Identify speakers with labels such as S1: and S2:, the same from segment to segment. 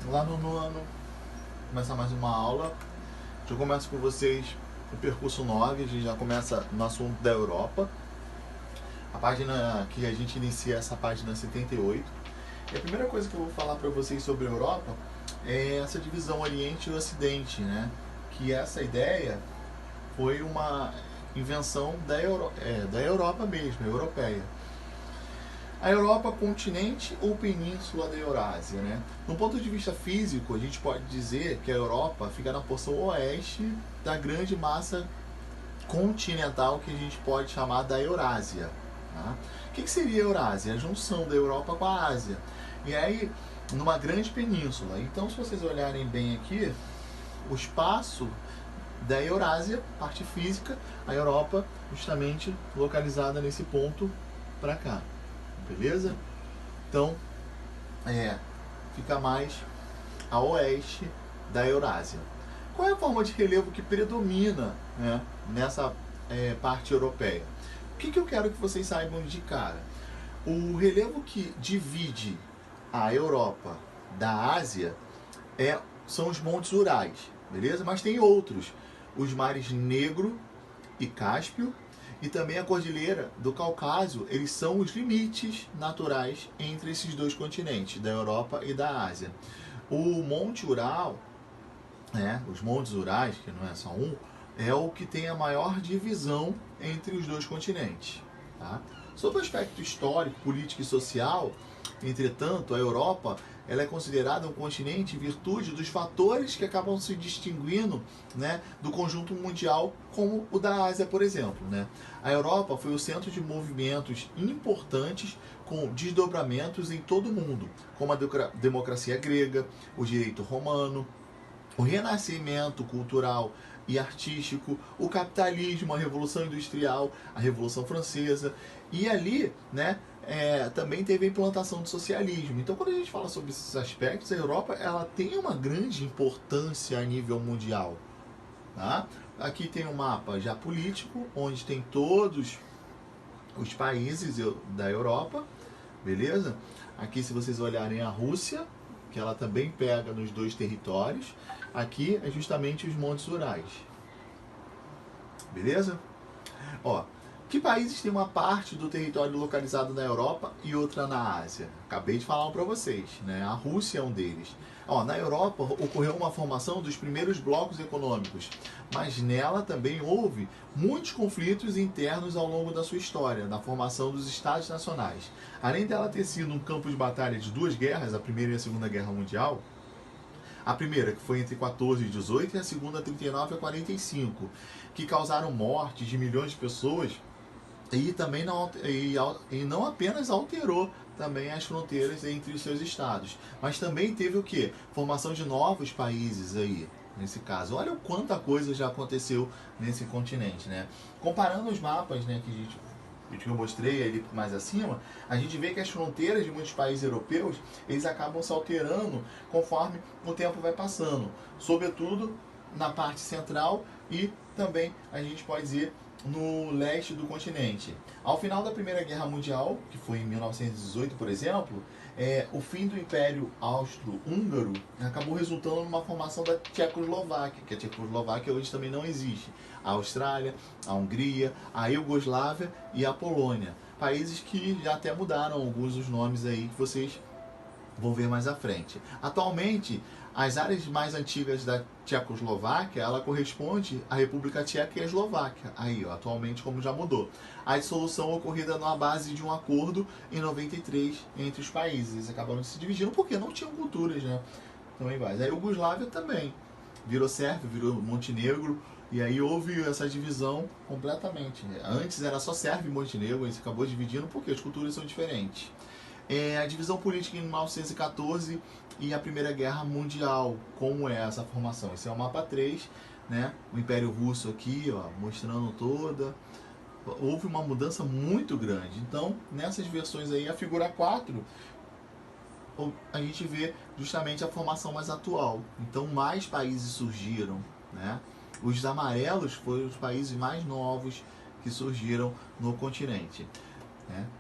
S1: lá no nono, começar mais uma aula. Eu começo com vocês o percurso 9, a gente já começa no assunto da Europa. A página que a gente inicia essa página 78. E a primeira coisa que eu vou falar para vocês sobre a Europa é essa divisão Oriente e Ocidente, né? Que essa ideia foi uma invenção da Europa mesmo, europeia. A Europa, continente ou península da Eurásia, né? No ponto de vista físico, a gente pode dizer que a Europa fica na porção oeste da grande massa continental que a gente pode chamar da Eurásia. Tá? O que seria a Eurásia? A junção da Europa com a Ásia. E aí, numa grande península. Então, se vocês olharem bem aqui, o espaço da Eurásia, parte física, a Europa justamente localizada nesse ponto para cá. Beleza? Então, fica mais a oeste da Eurásia. Qual é a forma de relevo que predomina, né, nessa parte europeia? O que eu quero que vocês saibam de cara? O relevo que divide a Europa da Ásia são os Montes Urais, beleza? Mas tem outros, os mares Negro e Cáspio, e também a Cordilheira do Cáucaso. Eles são os limites naturais entre esses dois continentes, da Europa e da Ásia. O Monte Ural, os Montes Urais, que não é só um, é o que tem a maior divisão entre os dois continentes. Tá? Sob o aspecto histórico, político e social, entretanto, a Europa ela é considerada um continente em virtude dos fatores que acabam se distinguindo, né, do conjunto mundial, como o da Ásia, por exemplo. Né? A Europa foi o centro de movimentos importantes com desdobramentos em todo o mundo, como a democracia grega, o direito romano, o renascimento cultural e artístico, o capitalismo, a Revolução Industrial, a Revolução Francesa, e ali, né, também teve a implantação do socialismo. Então, quando a gente fala sobre esses aspectos, a Europa ela tem uma grande importância a nível mundial. Tá? Aqui tem um mapa já político, onde tem todos os países da Europa, beleza? Aqui, se vocês olharem a Rússia, que ela também pega nos dois territórios. Aqui é justamente os Montes Urais. Beleza? Ó, que países têm uma parte do território localizado na Europa e outra na Ásia? Acabei de falar um para vocês, né? A Rússia é um deles. Ó, na Europa ocorreu uma formação dos primeiros blocos econômicos, mas nela também houve muitos conflitos internos ao longo da sua história, na formação dos Estados Nacionais. Além dela ter sido um campo de batalha de duas guerras, a Primeira e a Segunda Guerra Mundial, a primeira, que foi entre 14 e 18, e a segunda, 39 a 45, que causaram mortes de milhões de pessoas, e também não apenas alterou também as fronteiras entre os seus estados, mas também teve o quê? Formação de novos países aí, nesse caso. Olha o quanta coisa já aconteceu nesse continente, né? Comparando os mapas, né, que eu mostrei ali mais acima, a gente vê que as fronteiras de muitos países europeus, eles acabam se alterando conforme o tempo vai passando, sobretudo na parte central e também a gente pode dizer no leste do continente. Ao final da Primeira Guerra Mundial, que foi em 1918, por exemplo, o fim do Império Austro-Húngaro acabou resultando numa formação da Tchecoslováquia, que a Tchecoslováquia hoje também não existe. A Austrália, a Hungria, a Iugoslávia e a Polônia. Países que já até mudaram alguns dos nomes aí que vocês vão ver mais à frente. Atualmente, as áreas mais antigas da Tchecoslováquia, ela corresponde à República Tcheca e à Eslováquia. Aí, ó, atualmente, como já mudou. A dissolução ocorrida na base de um acordo em 93 entre os países. Eles acabaram se dividindo porque não tinham culturas, né? Então, iguais. A Iugoslávia também virou Sérvia, virou Montenegro, e aí houve essa divisão completamente. Antes era só Sérvia e Montenegro, e se acabou dividindo porque as culturas são diferentes. A divisão política em 1914 e a Primeira Guerra Mundial, como é essa formação? Esse é o mapa 3, né? O Império Russo aqui, ó, mostrando toda. Houve uma mudança muito grande. Então, nessas versões aí, a figura 4, a gente vê justamente a formação mais atual. Então, mais países surgiram, né? Os amarelos foram os países mais novos que surgiram no continente.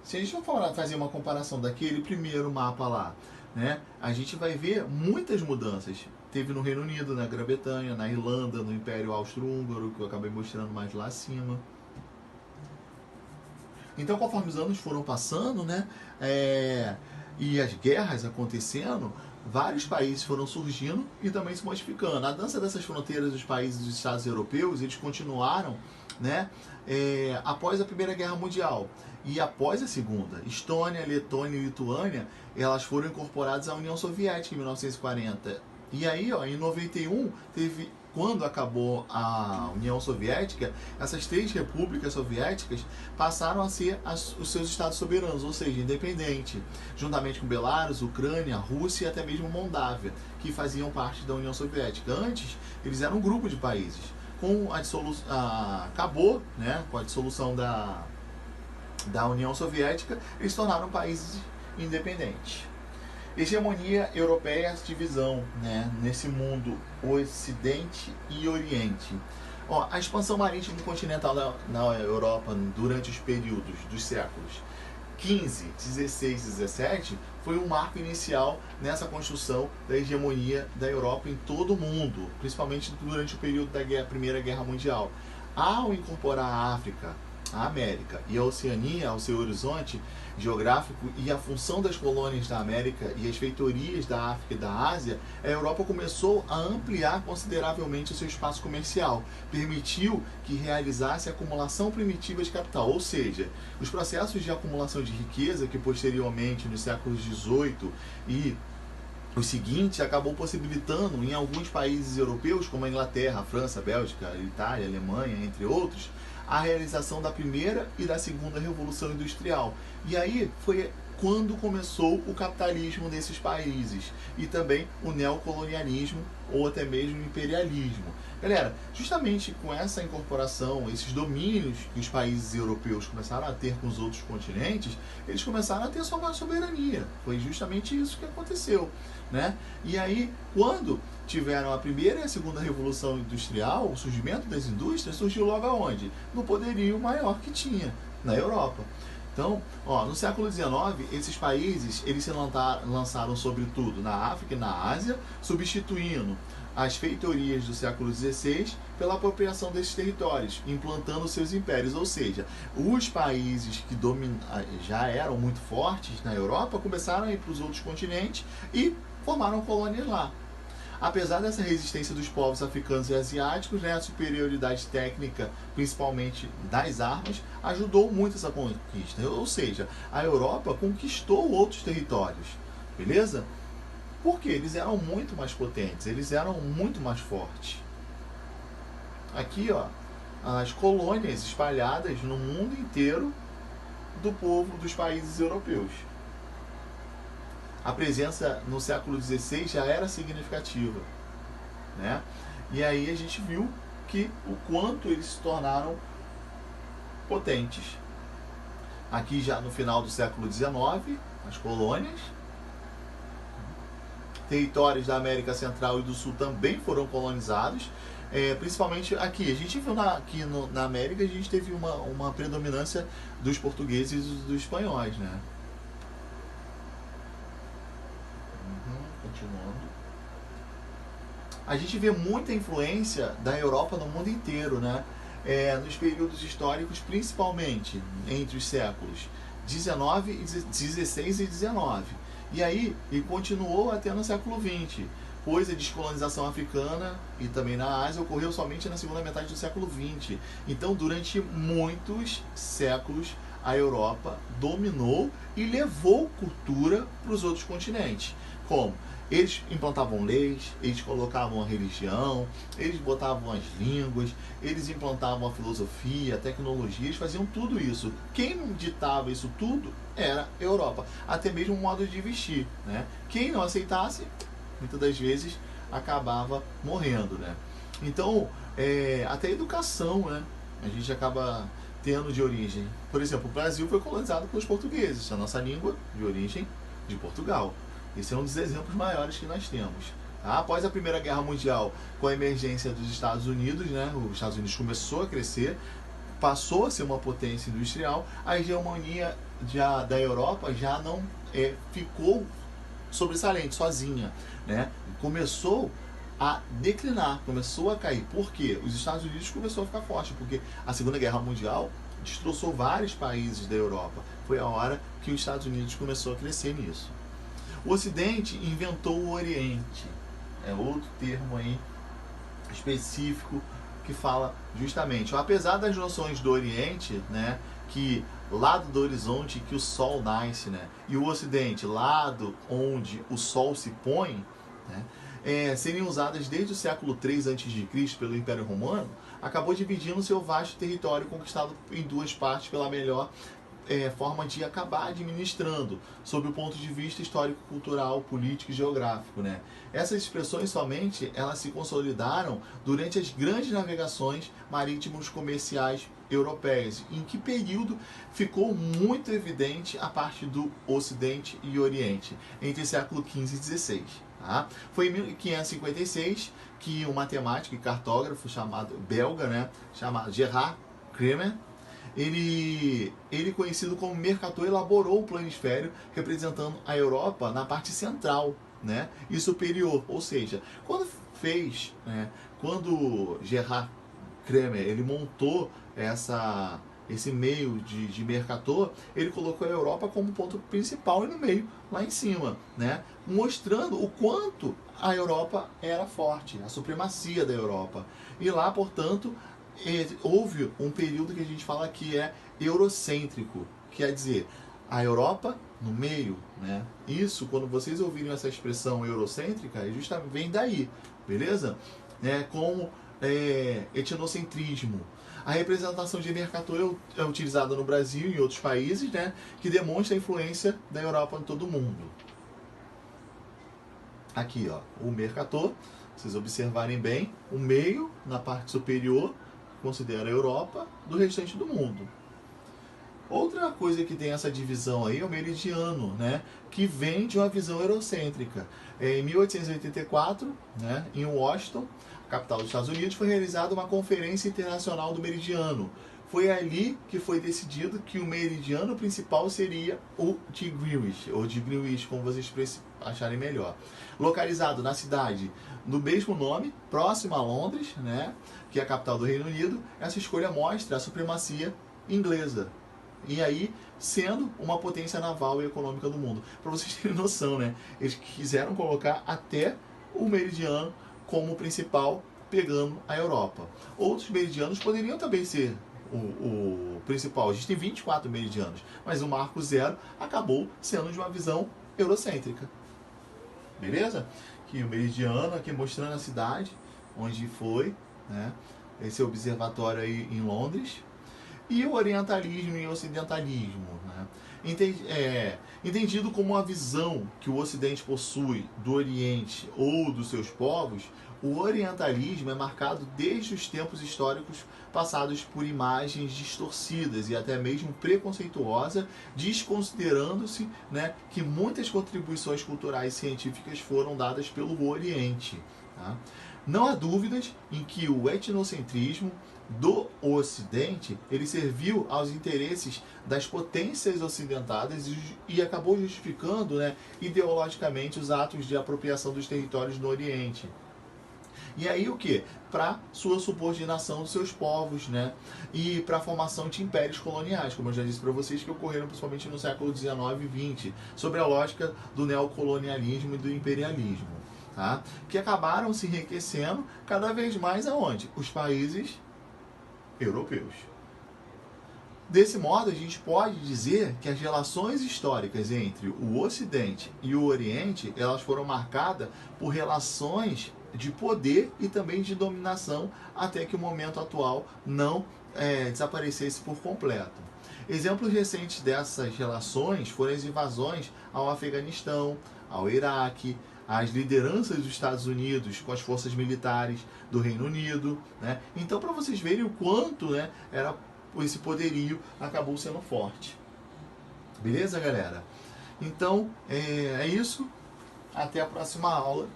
S1: Se a gente for fazer uma comparação daquele primeiro mapa lá né, a gente vai ver muitas mudanças. Teve no Reino Unido, na Grã-Bretanha, na Irlanda, no Império Austro-Húngaro, que eu acabei mostrando mais lá acima. Então, conforme os anos foram passando, né, e as guerras acontecendo, vários países foram surgindo e também se modificando. A dança dessas fronteiras dos países dos Estados europeus, eles continuaram, né, após a Primeira Guerra Mundial e após a Segunda. Estônia, Letônia e Lituânia, elas foram incorporadas à União Soviética em 1940. E aí, ó, em 91, quando acabou a União Soviética, essas 3 repúblicas soviéticas passaram a ser os seus estados soberanos, ou seja, independente, juntamente com Belarus, Ucrânia, Rússia e até mesmo Moldávia, que faziam parte da União Soviética. Antes, eles eram um grupo de países. Com a dissolução, acabou, né, com a dissolução da União Soviética, eles se tornaram países independentes. Hegemonia europeia, divisão, né, nesse mundo Ocidente e Oriente. Ó, a expansão marítima continental na Europa durante os períodos dos séculos 15, 16 e 17 foi um marco inicial nessa construção da hegemonia da Europa em todo o mundo, principalmente durante o período da Primeira Guerra Mundial. Ao incorporar a África, a América e a Oceania ao seu horizonte geográfico e a função das colônias da América e as feitorias da África e da Ásia, a Europa começou a ampliar consideravelmente o seu espaço comercial, permitiu que realizasse a acumulação primitiva de capital, ou seja, os processos de acumulação de riqueza que posteriormente nos séculos XVIII e o seguinte acabou possibilitando em alguns países europeus, como a Inglaterra, a França, a Bélgica, a Itália, a Alemanha, entre outros, a realização da primeira e da segunda revolução industrial. E aí foi quando começou o capitalismo nesses países e também o neocolonialismo ou até mesmo o imperialismo. Galera, justamente com essa incorporação, esses domínios que os países europeus começaram a ter com os outros continentes, eles começaram a ter sua soberania. Foi justamente isso que aconteceu, né? E aí, quando tiveram a primeira e a segunda revolução industrial, o surgimento das indústrias surgiu logo aonde? No poderio maior que tinha, na Europa. Então, ó, no século XIX, esses países eles se lançaram sobretudo na África e na Ásia, substituindo as feitorias do século XVI pela apropriação desses territórios, implantando seus impérios. Ou seja, os países que já eram muito fortes na Europa começaram a ir para os outros continentes e formaram colônias lá. Apesar dessa resistência dos povos africanos e asiáticos, né, a superioridade técnica, principalmente das armas, ajudou muito essa conquista. Ou seja, a Europa conquistou outros territórios, beleza? Porque eles eram muito mais potentes, eles eram muito mais fortes. Aqui, ó, as colônias espalhadas no mundo inteiro do povo dos países europeus. A presença no século XVI já era significativa, né? E aí a gente viu que o quanto eles se tornaram potentes. Aqui já no final do século XIX, as colônias, territórios da América Central e do Sul também foram colonizados, principalmente aqui. A gente viu na América, a gente teve uma predominância dos portugueses e dos espanhóis, né? Continuando. A gente vê muita influência da Europa no mundo inteiro, né? Nos períodos históricos, principalmente entre os séculos 19, 16 e 19. E aí, ele continuou até no século 20, pois a descolonização africana e também na Ásia ocorreu somente na segunda metade do século 20. Então, durante muitos séculos, a Europa dominou e levou cultura para os outros continentes. Como? Eles implantavam leis, eles colocavam a religião, eles botavam as línguas, eles implantavam a filosofia, a tecnologia, eles faziam tudo isso. Quem ditava isso tudo era a Europa, até mesmo o modo de vestir, né? Quem não aceitasse, muitas das vezes, acabava morrendo, né? Então, até a educação, né? A gente acaba tendo de origem. Por exemplo, o Brasil foi colonizado pelos portugueses, a nossa língua de origem de Portugal. Esse é um dos exemplos maiores que nós temos. Após a Primeira Guerra Mundial, com a emergência dos Estados Unidos, né, os Estados Unidos começou a crescer, passou a ser uma potência industrial, a hegemonia da Europa já não ficou sobressalente, sozinha, né? Começou a declinar, começou a cair. Por quê? Os Estados Unidos começou a ficar forte, porque a Segunda Guerra Mundial destroçou vários países da Europa. Foi a hora que os Estados Unidos começou a crescer nisso. O Ocidente inventou o Oriente. É outro termo aí específico que fala justamente, apesar das noções do Oriente, né, que lado do horizonte que o sol nasce, né, e o Ocidente, lado onde o sol se põe, né, seriam usadas desde o século III a.C. pelo Império Romano, acabou dividindo seu vasto território conquistado em duas partes pela melhor forma de acabar administrando, sob o ponto de vista histórico, cultural, político e geográfico, né? Essas expressões somente elas se consolidaram durante as grandes navegações marítimas comerciais europeias, em que período ficou muito evidente a parte do Ocidente e Oriente, entre século XV e XVI. Tá? Foi em 1556 que um matemático e cartógrafo chamado belga, né, chamado Gerard Kremer, ele conhecido como Mercator, elaborou o planisfério representando a Europa na parte central, né, e superior, ou seja, quando Gerard Kremer ele montou esse meio de Mercator, ele colocou a Europa como ponto principal e no meio, lá em cima, né, mostrando o quanto a Europa era forte, a supremacia da Europa. E lá, portanto, houve um período que a gente fala que é eurocêntrico, quer dizer, a Europa no meio, né? Isso, quando vocês ouvirem essa expressão eurocêntrica, justamente vem daí, beleza? Como etnocentrismo. A representação de Mercator é utilizada no Brasil e em outros países, né, que demonstra a influência da Europa em todo o mundo. Aqui, ó, o Mercator, vocês observarem bem, o meio, na parte superior, considera a Europa do restante do mundo. Outra coisa que tem essa divisão aí é o meridiano, né, que vem de uma visão eurocêntrica. Em 1884, né, em Washington, capital dos Estados Unidos, foi realizada uma conferência internacional do meridiano. Foi ali que foi decidido que o meridiano principal seria o de Greenwich, ou de Greenwich, como vocês acharem melhor. Localizado na cidade do mesmo nome, próximo a Londres, né, que é a capital do Reino Unido, essa escolha mostra a supremacia inglesa. E aí, sendo uma potência naval e econômica do mundo. Para vocês terem noção, né, eles quiseram colocar até o meridiano como principal, pegando a Europa. Outros meridianos poderiam também ser o principal. Existem 24 meridianos, mas o marco zero acabou sendo de uma visão eurocêntrica. Beleza? Aqui o meridiano, aqui mostrando a cidade onde foi, né, esse observatório aí em Londres. E o orientalismo e o ocidentalismo, né? Entendido como uma visão que o Ocidente possui do Oriente ou dos seus povos, o orientalismo é marcado desde os tempos históricos passados por imagens distorcidas e até mesmo preconceituosas, desconsiderando-se, né, que muitas contribuições culturais e científicas foram dadas pelo Oriente. Tá? Não há dúvidas em que o etnocentrismo do Ocidente ele serviu aos interesses das potências ocidentadas e acabou justificando, né, ideologicamente os atos de apropriação dos territórios no Oriente. E aí o que? Para sua subordinação dos seus povos, né? E para a formação de impérios coloniais, como eu já disse para vocês, que ocorreram principalmente no século XIX e XX, sobre a lógica do neocolonialismo e do imperialismo, tá? Que acabaram se enriquecendo cada vez mais aonde? Os países europeus. Desse modo, a gente pode dizer que as relações históricas entre o Ocidente e o Oriente, elas foram marcadas por relações de poder e também de dominação, até que o momento atual não desaparecesse por completo. Exemplos recentes dessas relações foram as invasões ao Afeganistão, ao Iraque, as lideranças dos Estados Unidos com as forças militares do Reino Unido, né? Então, para vocês verem o quanto, né, esse poderio acabou sendo forte. Beleza, galera? Então, é isso. Até a próxima aula.